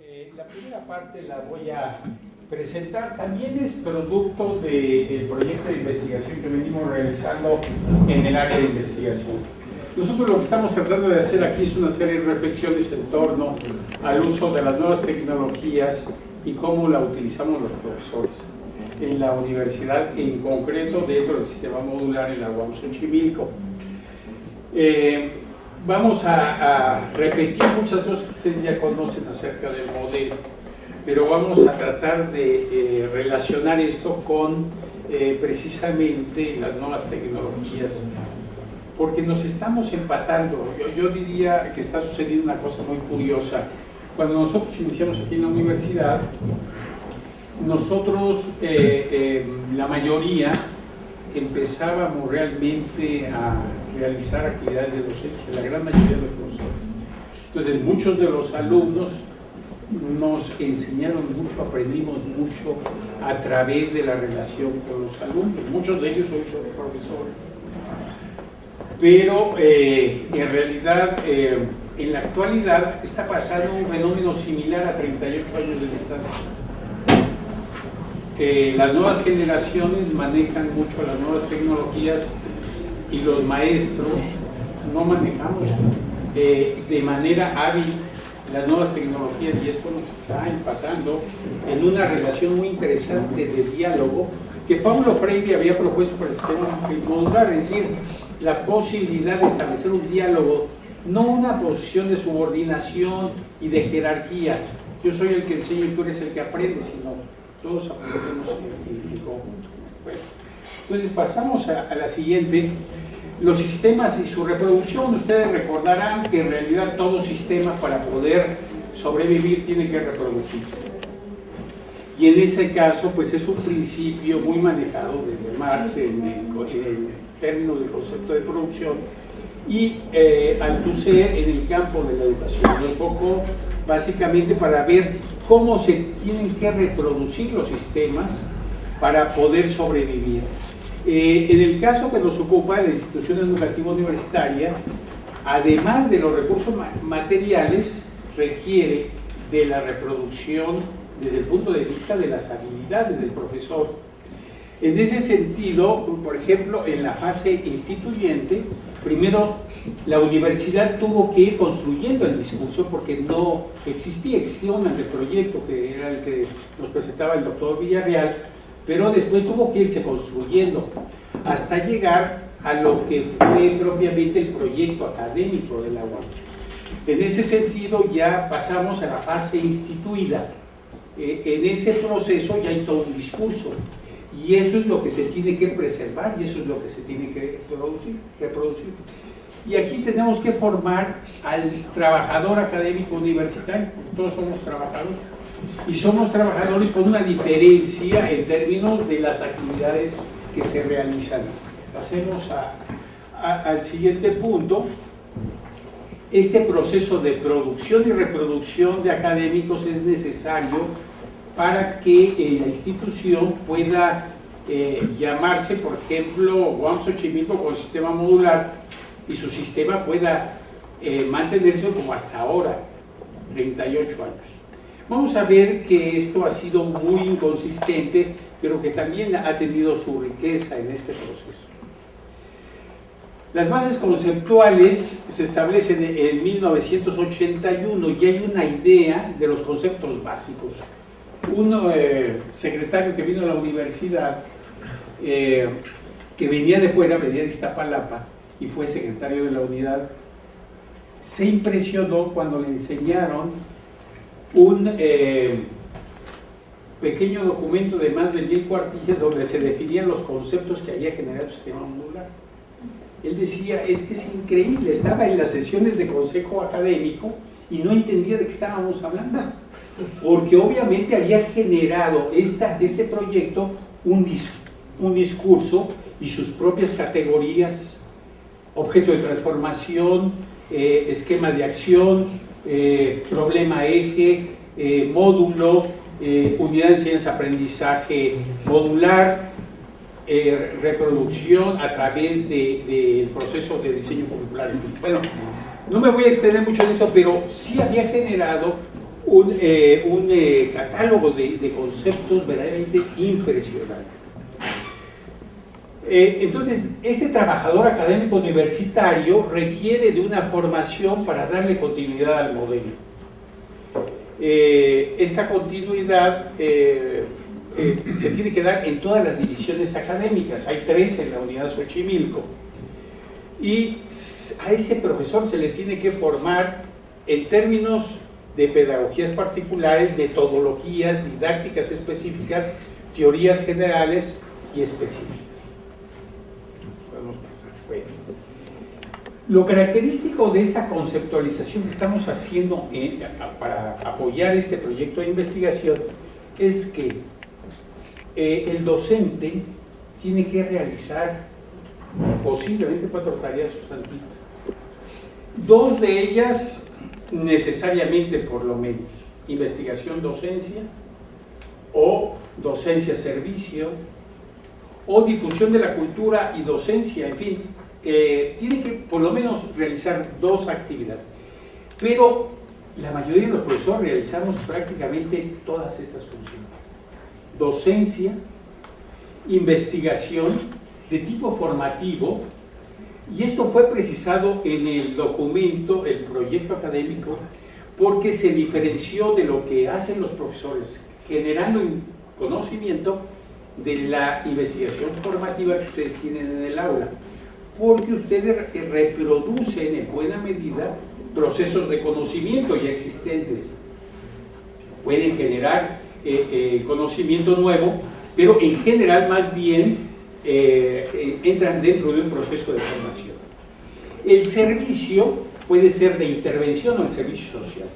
La primera parte la voy a presentar, también es producto del proyecto de investigación que venimos realizando en el área de investigación. Nosotros lo que estamos tratando de hacer aquí es una serie de reflexiones en torno al uso de las nuevas tecnologías y cómo la utilizamos los profesores en la universidad, en concreto dentro del sistema modular en la UAM Xochimilco. Vamos a repetir muchas cosas que ustedes ya conocen acerca del modelo, pero vamos a tratar de relacionar esto con precisamente las nuevas tecnologías, porque nos estamos empatando. Yo diría que está sucediendo una cosa muy curiosa. Cuando nosotros iniciamos aquí en la universidad, nosotros, la mayoría, empezábamos realmente a realizar actividades de docencia, la gran mayoría de los profesores. Entonces, muchos de los alumnos nos enseñaron mucho, aprendimos mucho a través de la relación con los alumnos. Muchos de ellos hoy son profesores. Pero en realidad, en la actualidad, está pasando un fenómeno similar a 38 años del Estado. Las nuevas generaciones manejan mucho las nuevas tecnologías y los maestros no manejamos de manera hábil las nuevas tecnologías, y esto nos está empatando en una relación muy interesante de diálogo que Paulo Freire había propuesto para el sistema modular, es decir, la posibilidad de establecer un diálogo, no una posición de subordinación y de jerarquía. Yo soy el que enseño y tú eres el que aprende, sino todos aprendemos en conjunto. Bueno, entonces pasamos a la siguiente. Los sistemas y su reproducción. Ustedes recordarán que en realidad todo sistema, para poder sobrevivir, tiene que reproducirse. Y en ese caso, pues es un principio muy manejado desde Marx en términos del concepto de producción, y Althusser en el campo de la educación. Un poco básicamente para ver cómo se tienen que reproducir los sistemas para poder sobrevivir. En el caso que nos ocupa la institución educativa universitaria, además de los recursos materiales, requiere de la reproducción desde el punto de vista de las habilidades del profesor. En ese sentido, por ejemplo, en la fase instituyente, primero la universidad tuvo que ir construyendo el discurso, porque no existía un anteproyecto que era el que nos presentaba el doctor Villarreal, pero después tuvo que irse construyendo hasta llegar a lo que fue propiamente el proyecto académico de la UAM. En ese sentido ya pasamos a la fase instituida. En ese proceso ya hay todo un discurso, y eso es lo que se tiene que preservar, y eso es lo que se tiene que reproducir. Y aquí tenemos que formar al trabajador académico universitario, porque todos somos trabajadores, y somos trabajadores con una diferencia en términos de las actividades que se realizan. Pasemos al siguiente punto. Este proceso de producción y reproducción de académicos es necesario para que la institución pueda llamarse, por ejemplo, UAM Xochimilco con sistema modular, y su sistema pueda mantenerse como hasta ahora, 38 años. Vamos a ver que esto ha sido muy inconsistente, pero que también ha tenido su riqueza en este proceso. Las bases conceptuales se establecen en 1981 y hay una idea de los conceptos básicos. Un secretario que vino a la universidad, que venía de fuera, venía de Iztapalapa, y fue secretario de la unidad, se impresionó cuando le enseñaron un pequeño documento de más de 1000 cuartillas donde se definían los conceptos que había generado el sistema modular. Él decía, es que es increíble, estaba en las sesiones de consejo académico y no entendía de qué estábamos hablando, porque obviamente había generado este proyecto un discurso y sus propias categorías: objeto de transformación, esquema de acción, problema eje, módulo, unidad de enseñanza-aprendizaje modular, reproducción a través del proceso de diseño curricular. Bueno, no me voy a extender mucho en esto, pero sí había generado un catálogo de conceptos verdaderamente impresionante. Entonces, este trabajador académico universitario requiere de una formación para darle continuidad al modelo. Esta continuidad se tiene que dar en todas las divisiones académicas. Hay 3 en la unidad Xochimilco. Y a ese profesor se le tiene que formar en términos de pedagogías particulares, metodologías, didácticas específicas, teorías generales y específicas. Podemos pasar. Bueno. Lo característico de esta conceptualización que estamos haciendo para apoyar este proyecto de investigación es que el docente tiene que realizar posiblemente 4 tareas sustantivas. 2 de ellas necesariamente, por lo menos, investigación-docencia, o docencia-servicio, o difusión de la cultura y docencia, en fin, tiene que por lo menos realizar 2 actividades. Pero la mayoría de los profesores realizamos prácticamente todas estas funciones. Docencia, investigación de tipo formativo, y esto fue precisado en el documento, el proyecto académico, porque se diferenció de lo que hacen los profesores, generando un conocimiento de la investigación formativa que ustedes tienen en el aula, porque ustedes reproducen en buena medida procesos de conocimiento ya existentes. Pueden generar conocimiento nuevo, pero en general más bien entran dentro de un proceso de formación. El servicio puede ser de intervención o el servicio social,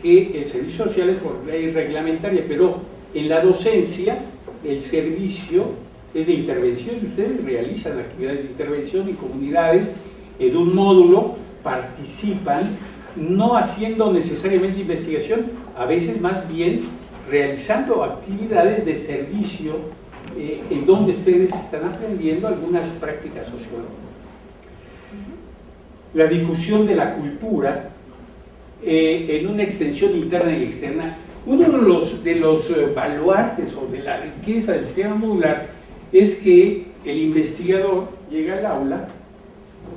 que el servicio social es por ley reglamentaria, pero en la docencia el servicio es de intervención y ustedes realizan actividades de intervención en comunidades, en un módulo, participan, no haciendo necesariamente investigación, a veces más bien realizando actividades de servicio en donde ustedes están aprendiendo algunas prácticas sociológicas. La difusión de la cultura en una extensión interna y externa. Uno de los baluartes o de la riqueza del sistema modular es que el investigador llega al aula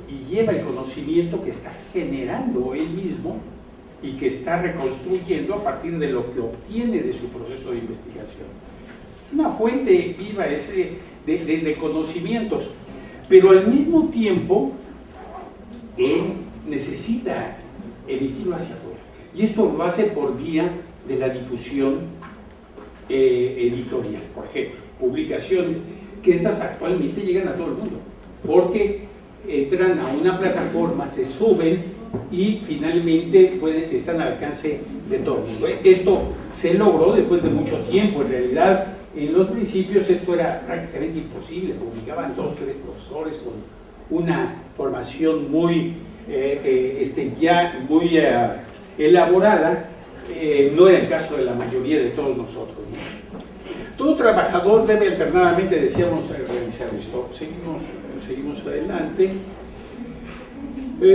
y lleva el conocimiento que está generando él mismo y que está reconstruyendo a partir de lo que obtiene de su proceso de investigación. Es una fuente viva de conocimientos, pero al mismo tiempo él necesita emitirlo hacia afuera. Y esto lo hace por vía de la difusión editorial, por ejemplo, publicaciones que estas actualmente llegan a todo el mundo, porque entran a una plataforma, se suben y finalmente están al alcance de todo el mundo. Esto se logró después de mucho tiempo. En realidad, en los principios esto era prácticamente imposible. Publicaban 2 o 3 profesores con una formación muy elaborada. No era el caso de la mayoría de todos nosotros, ¿no? Todo trabajador debe alternadamente, decíamos, realizar esto. Seguimos adelante.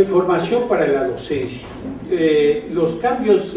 Formación para la docencia. Los cambios,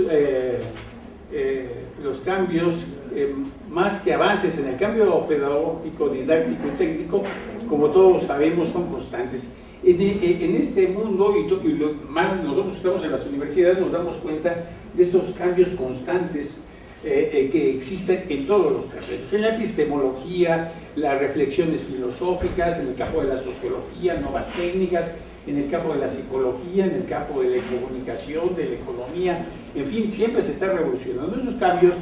más que avances en el cambio pedagógico, didáctico y técnico, como todos sabemos, son constantes. En este mundo, y lo más nosotros estamos en las universidades, nos damos cuenta de estos cambios constantes que existen en todos los terrenos. En la epistemología, las reflexiones filosóficas, en el campo de la sociología, nuevas técnicas, en el campo de la psicología, en el campo de la comunicación, de la economía, en fin, siempre se está revolucionando. Esos cambios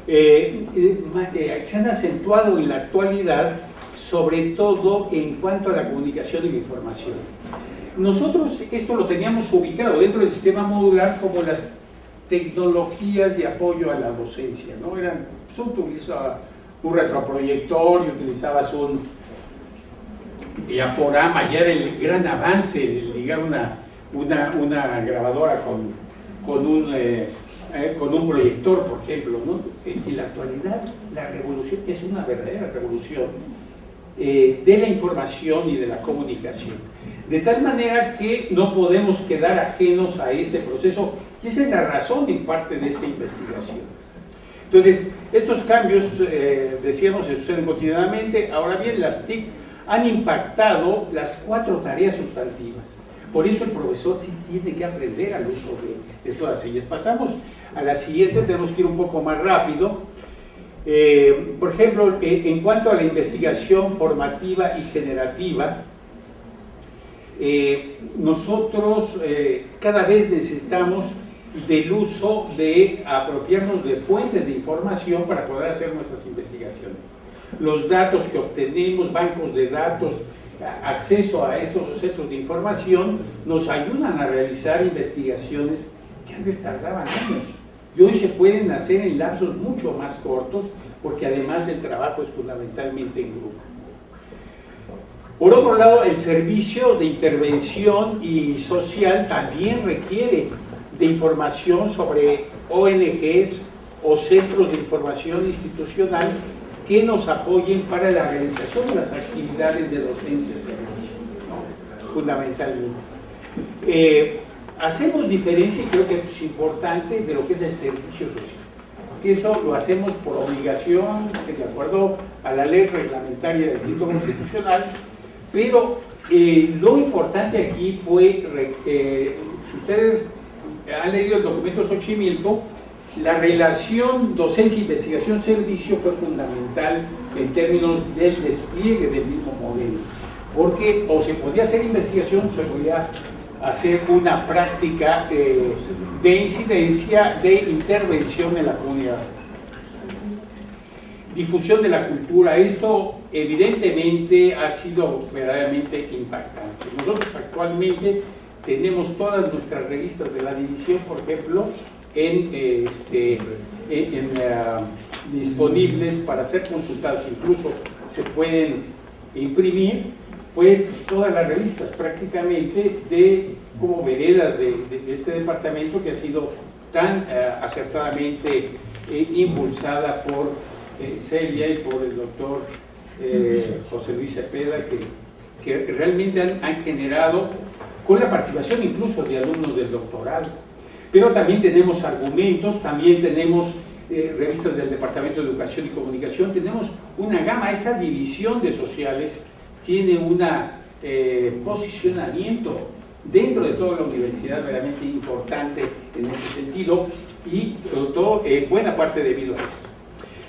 se han acentuado en la actualidad, sobre todo en cuanto a la comunicación y la información. Nosotros esto lo teníamos ubicado dentro del sistema modular como las tecnologías de apoyo a la docencia, ¿no? Tú utilizabas un retroproyector y utilizabas un diaporama, ya era el gran avance de ligar una grabadora con un proyector, por ejemplo, ¿no? En la actualidad la revolución es una verdadera revolución de la información y de la comunicación, de tal manera que no podemos quedar ajenos a este proceso. Y esa es la razón en parte de esta investigación. Entonces, estos cambios, decíamos, se suceden cotidianamente. Ahora bien, las TIC han impactado las 4 tareas sustantivas. Por eso el profesor sí tiene que aprender al uso de todas ellas. Pasamos a la siguiente, tenemos que ir un poco más rápido. Por ejemplo, en cuanto a la investigación formativa y generativa, nosotros cada vez necesitamos del uso de apropiarnos de fuentes de información para poder hacer nuestras investigaciones. Los datos que obtenemos, bancos de datos, acceso a estos centros de información nos ayudan a realizar investigaciones que antes tardaban años y hoy se pueden hacer en lapsos mucho más cortos porque además el trabajo es fundamentalmente en grupo. Por otro lado, el servicio de intervención y social también requiere de información sobre ONGs o centros de información institucional que nos apoyen para la realización de las actividades de docencia y servicio, ¿no? Fundamentalmente. Hacemos diferencia, y creo que es importante, de lo que es el servicio social. Que eso lo hacemos por obligación, de acuerdo a la ley reglamentaria del Instituto Constitucional, pero lo importante aquí fue, si ustedes han leído el documento Xochimilco, la relación docencia, investigación, servicio fue fundamental en términos del despliegue del mismo modelo, porque o se podía hacer investigación o se podía hacer una práctica de incidencia, de intervención en la comunidad. Difusión de la cultura, esto evidentemente ha sido verdaderamente impactante. Nosotros actualmente tenemos todas nuestras revistas de la división, por ejemplo, disponibles para ser consultadas, incluso se pueden imprimir, pues todas las revistas prácticamente como veredas de este departamento que ha sido tan acertadamente impulsada por Celia y por el doctor José Luis Cepeda, que realmente han generado, con la participación incluso de alumnos del doctorado. Pero también tenemos argumentos, también tenemos revistas del Departamento de Educación y Comunicación, tenemos una gama. Esta división de sociales tiene un posicionamiento dentro de toda la universidad realmente importante en este sentido y sobre todo buena parte debido a esto.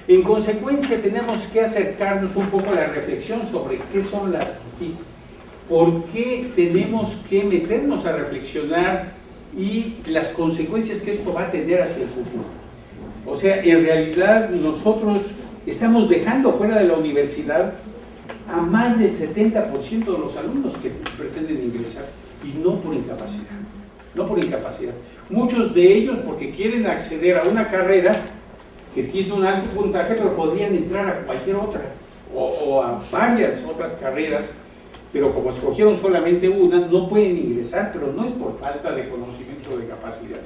En consecuencia tenemos que acercarnos un poco a la reflexión sobre qué son las TIC, por qué tenemos que meternos a reflexionar y las consecuencias que esto va a tener hacia el futuro. O sea, en realidad nosotros estamos dejando fuera de la universidad a más del 70% de los alumnos que pretenden ingresar, y no por incapacidad, no por incapacidad. Muchos de ellos porque quieren acceder a una carrera que tiene un alto puntaje, pero podrían entrar a cualquier otra, o a varias otras carreras, pero como escogieron solamente una, no pueden ingresar, pero no es por falta de conocimiento o de capacidad.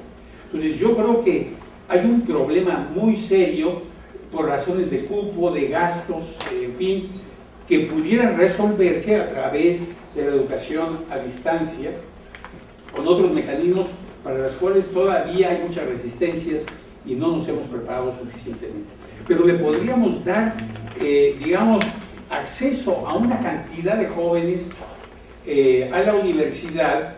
Entonces yo creo que hay un problema muy serio por razones de cupo, de gastos, en fin, que pudieran resolverse a través de la educación a distancia, con otros mecanismos para los cuales todavía hay muchas resistencias y no nos hemos preparado suficientemente. Pero le podríamos dar, digamos, acceso a una cantidad de jóvenes a la universidad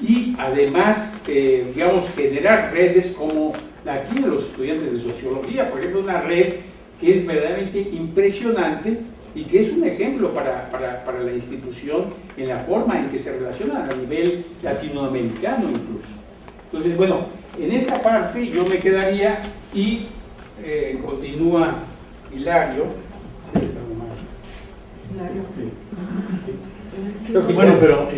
y además, digamos, generar redes como la aquí de los estudiantes de sociología, por ejemplo, una red que es verdaderamente impresionante y que es un ejemplo para la institución en la forma en que se relaciona a nivel latinoamericano incluso. Entonces, bueno, en esa parte yo me quedaría y continúa Hilario. Bueno, pero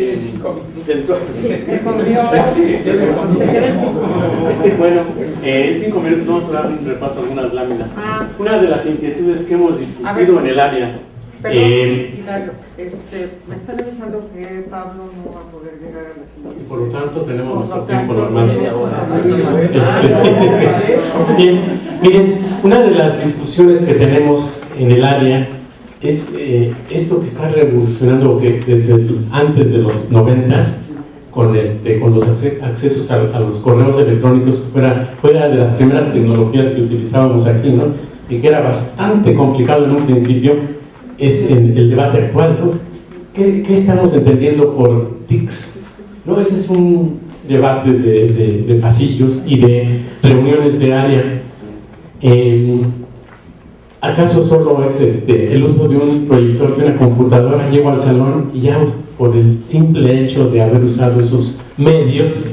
bueno, en 5 minutos vamos a dar un repaso a algunas láminas. Una de las inquietudes que hemos discutido en el área. Hilario, me están avisando que Pablo no va a poder llegar a la siguiente. Por lo tanto, tenemos nuestro tiempo normal. Bien, miren, una de las discusiones que tenemos en el área es esto que está revolucionando, que desde antes de los 90s con los accesos a los correos electrónicos, fuera de las primeras tecnologías que utilizábamos aquí, ¿no? Y que era bastante complicado en un principio, es el debate actual, ¿no? ¿Qué estamos entendiendo por TICs? ¿No? Ese es un debate de pasillos y de reuniones de área. ¿Acaso solo es el uso de un proyector, de una computadora? Llego al salón y ya por el simple hecho de haber usado esos medios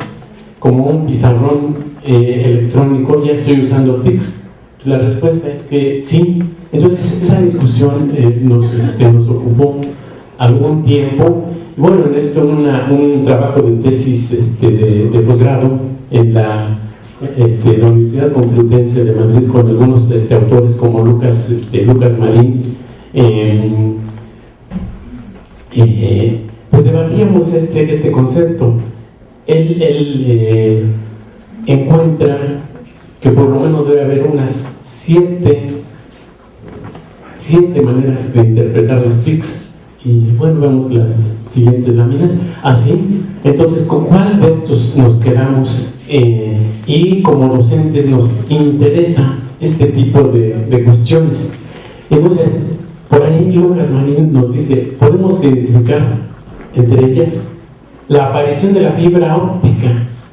como un pizarrón electrónico, ya estoy usando TICs. La respuesta es que sí. Entonces esa discusión nos ocupó algún tiempo. Y bueno, en esto un trabajo de tesis de posgrado en la Universidad Complutense de Madrid, con algunos autores como Lucas Marín, pues debatíamos este concepto. Él encuentra que por lo menos debe haber unas 7 maneras de interpretar las TICs, y bueno, vemos las siguientes láminas. Así, entonces, ¿con cuál de estos nos quedamos? Y como docentes nos interesa este tipo de cuestiones. Entonces, por ahí Lucas Marín nos dice, podemos identificar entre ellas la aparición de la fibra óptica.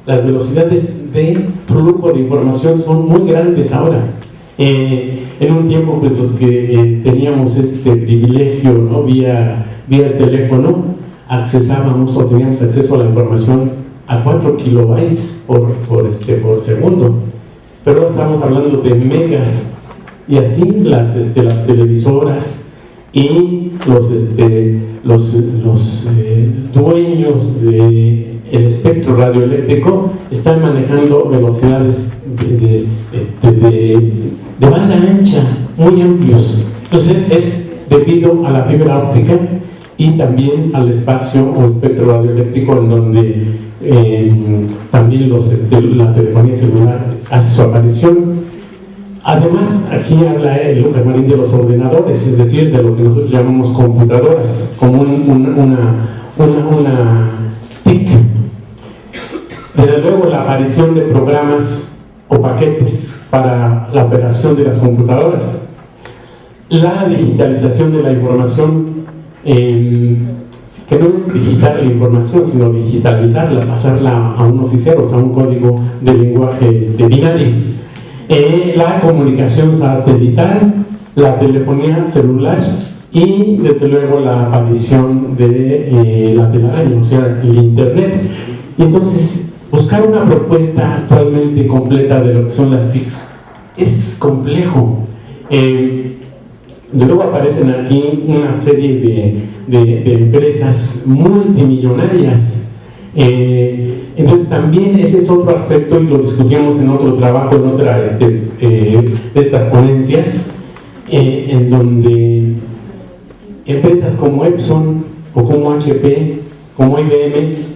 Las velocidades de flujo de información son muy grandes ahora. En un tiempo, pues los que teníamos este privilegio, ¿no? vía el teléfono, accesábamos o teníamos acceso a la información a 4 kilobytes por segundo, pero ahora estamos hablando de megas, y así las televisoras y los dueños del espectro radioeléctrico están manejando velocidades de banda ancha muy amplios. Entonces es debido a la fibra óptica y también al espacio o espectro radioeléctrico, en donde también la telefonía celular hace su aparición. Además, aquí habla Lucas Marín de los ordenadores, es decir, de lo que nosotros llamamos computadoras, como una TIC. Desde luego, la aparición de programas o paquetes para la operación de las computadoras, la digitalización de la información, que no es digitar la información, sino digitalizarla, pasarla a unos y ceros, a un código de lenguaje binario. La comunicación satelital, la telefonía celular y desde luego la aparición de la telaraña, o sea, el internet. Y entonces, buscar una propuesta actualmente completa de lo que son las TICs es complejo. De luego aparecen aquí una serie de empresas multimillonarias. Entonces también ese es otro aspecto, y lo discutimos en otro trabajo, en otra de estas ponencias, en donde empresas como Epson o como HP, como IBM,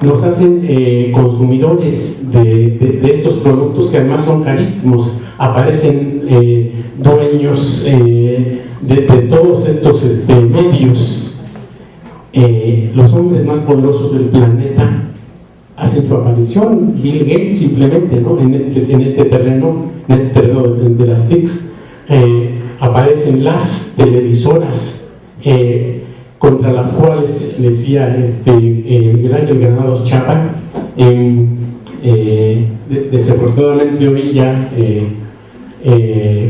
nos hacen consumidores de estos productos, que además son carísimos. Aparecen dueños de todos estos medios. Los hombres más poderosos del planeta hacen su aparición. Bill Gates, simplemente, ¿no? en este terreno de las TICs. Aparecen las televisoras, contra las cuales decía Miguel Ángel Granados Chapa, desafortunadamente hoy ya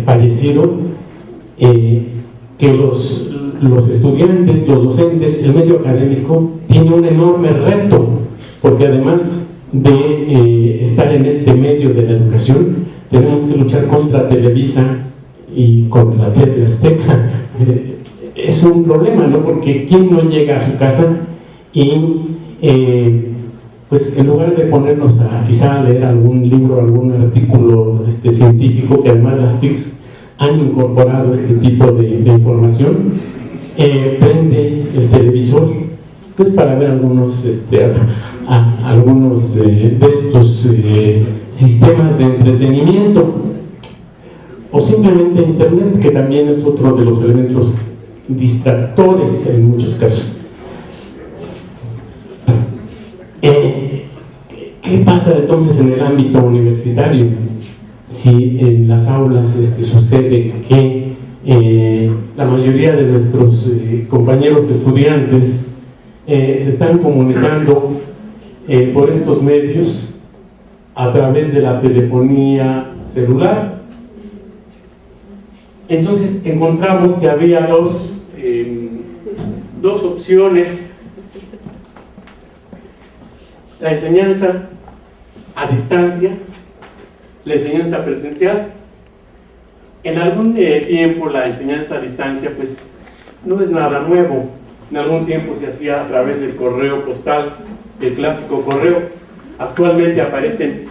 fallecido, que los estudiantes, los docentes, el medio académico tiene un enorme reto, porque además de estar en este medio de la educación, tenemos que luchar contra Televisa y contra TV Azteca. Es un problema, ¿no? Porque ¿quién no llega a su casa y pues en lugar de ponernos quizá a leer algún libro, algún artículo científico, que además las TICs han incorporado este tipo de información, prende el televisor pues para ver algunos de estos sistemas de entretenimiento, o simplemente internet, que también es otro de los elementos distractores en muchos casos. ¿Qué pasa entonces en el ámbito universitario? Si en las aulas sucede que la mayoría de nuestros compañeros estudiantes se están comunicando por estos medios a través de la telefonía celular. Entonces encontramos que había dos opciones: la enseñanza a distancia, la enseñanza presencial. En algún tiempo la enseñanza a distancia pues no es nada nuevo. En algún tiempo se hacía a través del correo postal, el clásico correo. Actualmente aparecen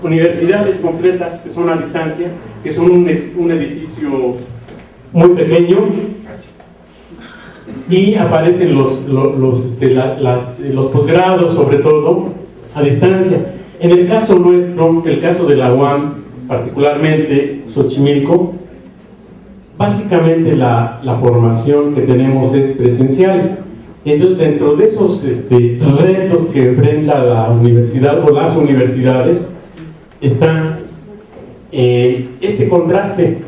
universidades completas que son a distancia, que son un edificio muy pequeño, y aparecen los posgrados, sobre todo, a distancia. En el caso nuestro, el caso de la UAM, particularmente Xochimilco, básicamente la formación que tenemos es presencial. Entonces, dentro de esos retos que enfrenta la universidad o las universidades, está este contraste,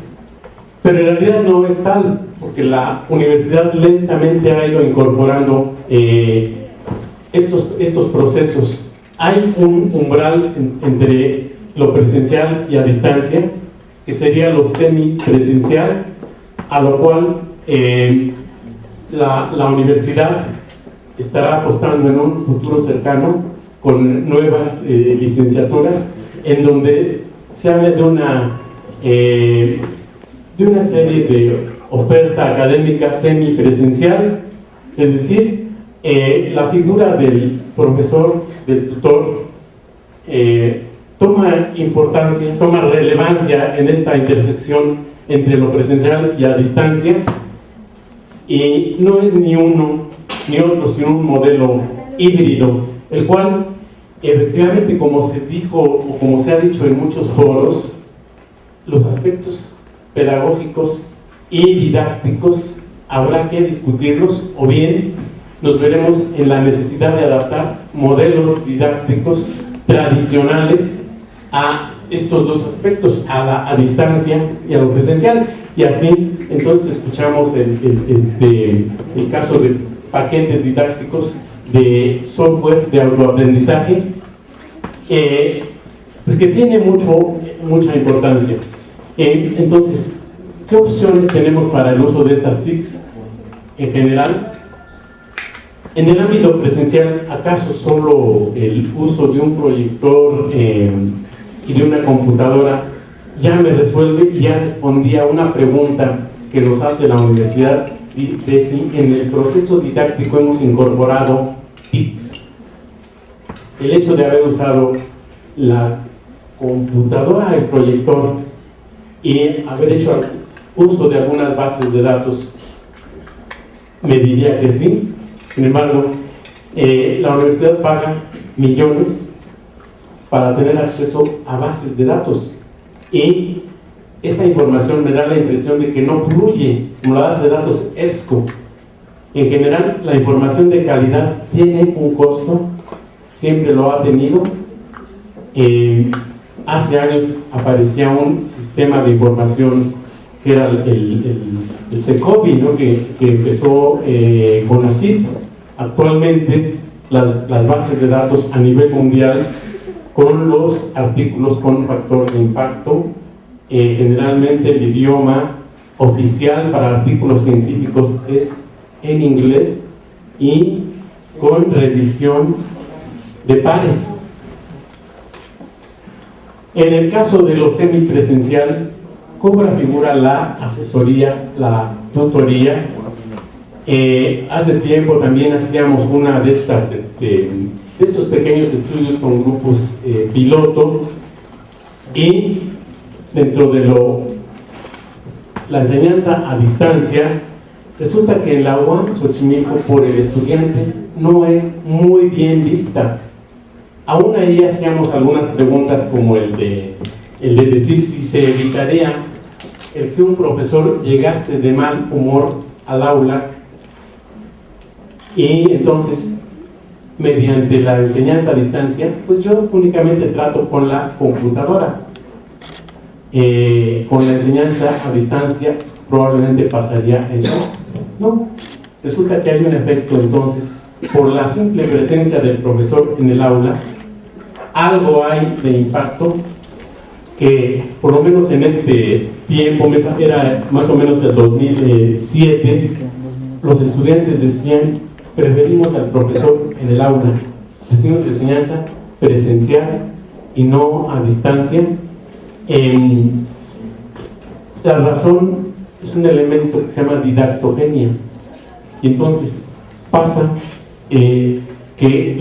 pero en realidad no es tal, porque la universidad lentamente ha ido incorporando estos procesos. Hay un umbral entre lo presencial y a distancia, que sería lo semipresencial, a lo cual la universidad estará apostando en un futuro cercano con nuevas licenciaturas, en donde se habla de una serie de oferta académica semipresencial, es decir, la figura del profesor, del tutor, toma importancia, toma relevancia en esta intersección entre lo presencial y a distancia, y no es ni uno ni otro, sino un modelo híbrido, el cual efectivamente, como se dijo o como se ha dicho en muchos foros, los aspectos pedagógicos y didácticos habrá que discutirlos, o bien nos veremos en la necesidad de adaptar modelos didácticos tradicionales a estos dos aspectos, a distancia y a lo presencial. Y así entonces escuchamos el caso de paquetes didácticos de software de autoaprendizaje, pues que tiene mucha importancia. Entonces, ¿qué opciones tenemos para el uso de estas TICs en general? En el ámbito presencial, ¿acaso solo el uso de un proyector y de una computadora ya me resuelve y ya respondí a una pregunta que nos hace la universidad de si en el proceso didáctico hemos incorporado TICs? El hecho de haber usado la computadora, el proyector, y haber hecho uso de algunas bases de datos, me diría que sí. Sin embargo, la universidad paga millones para tener acceso a bases de datos, y esa información me da la impresión de que no fluye como la base de datos EBSCO. En general, la información de calidad tiene un costo, siempre lo ha tenido. Hace años aparecía un sistema de información que era el SECOBI, ¿no? que empezó con ACID. Actualmente las bases de datos a nivel mundial, con los artículos con factor de impacto, generalmente el idioma oficial para artículos científicos es en inglés y con revisión de pares. En el caso de lo semipresencial, cobra figura la asesoría, la tutoría. Hace tiempo también hacíamos una de estos pequeños estudios con grupos piloto, y dentro de la enseñanza a distancia, resulta que en la UAM Xochimilco por el estudiante no es muy bien vista. Aún ahí hacíamos algunas preguntas, como el de decir si se evitaría el que un profesor llegase de mal humor al aula, y entonces mediante la enseñanza a distancia, pues yo únicamente trato con la computadora. Con la enseñanza a distancia probablemente pasaría eso. No, resulta que hay un efecto entonces, por la simple presencia del profesor en el aula, algo hay de impacto que por lo menos en este tiempo, era más o menos el 2007, los estudiantes decían: preferimos al profesor en el aula, recibimos de enseñanza presencial y no a distancia. La razón es un elemento que se llama didactogenia, y entonces pasa que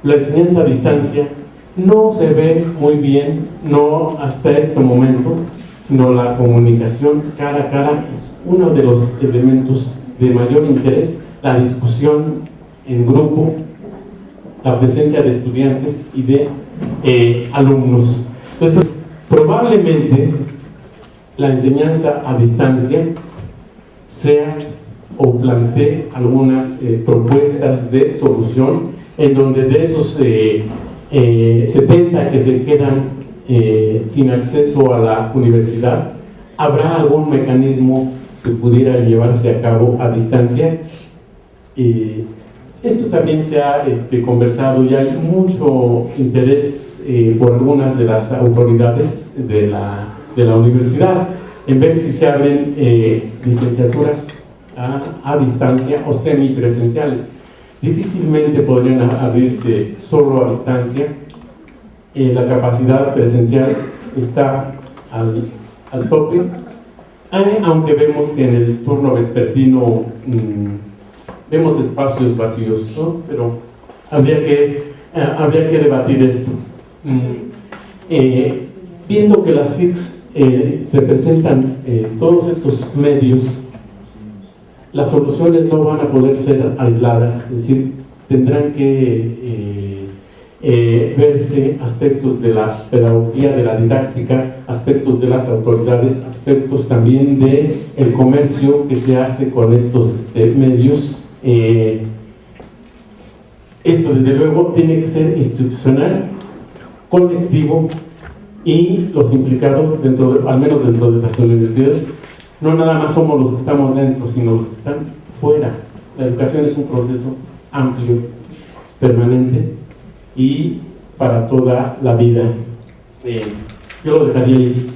la enseñanza a distancia no se ve muy bien, no hasta este momento, sino la comunicación cara a cara es uno de los elementos de mayor interés, la discusión en grupo, la presencia de estudiantes y de alumnos. Entonces, probablemente la enseñanza a distancia sea o plantee algunas propuestas de solución, en donde de esos 70 que se quedan sin acceso a la universidad, habrá algún mecanismo que pudiera llevarse a cabo a distancia. Esto también se ha conversado, y hay mucho interés por algunas de las autoridades de la universidad en ver si se abren licenciaturas a distancia o semipresenciales. Difícilmente podrían abrirse solo a distancia. La capacidad presencial está al tope, aunque vemos que en el turno vespertino vemos espacios vacíos, ¿no? Pero habría que debatir esto. Viendo que las TICs representan todos estos medios, las soluciones no van a poder ser aisladas, es decir, tendrán que verse aspectos de la pedagogía, de la didáctica, aspectos de las autoridades, aspectos también del comercio que se hace con estos medios. Esto desde luego tiene que ser institucional, colectivo, y los implicados, al menos dentro de las universidades, no nada más somos los que estamos dentro, sino los que están fuera. La educación es un proceso amplio, permanente y para toda la vida. Yo lo dejaría ahí.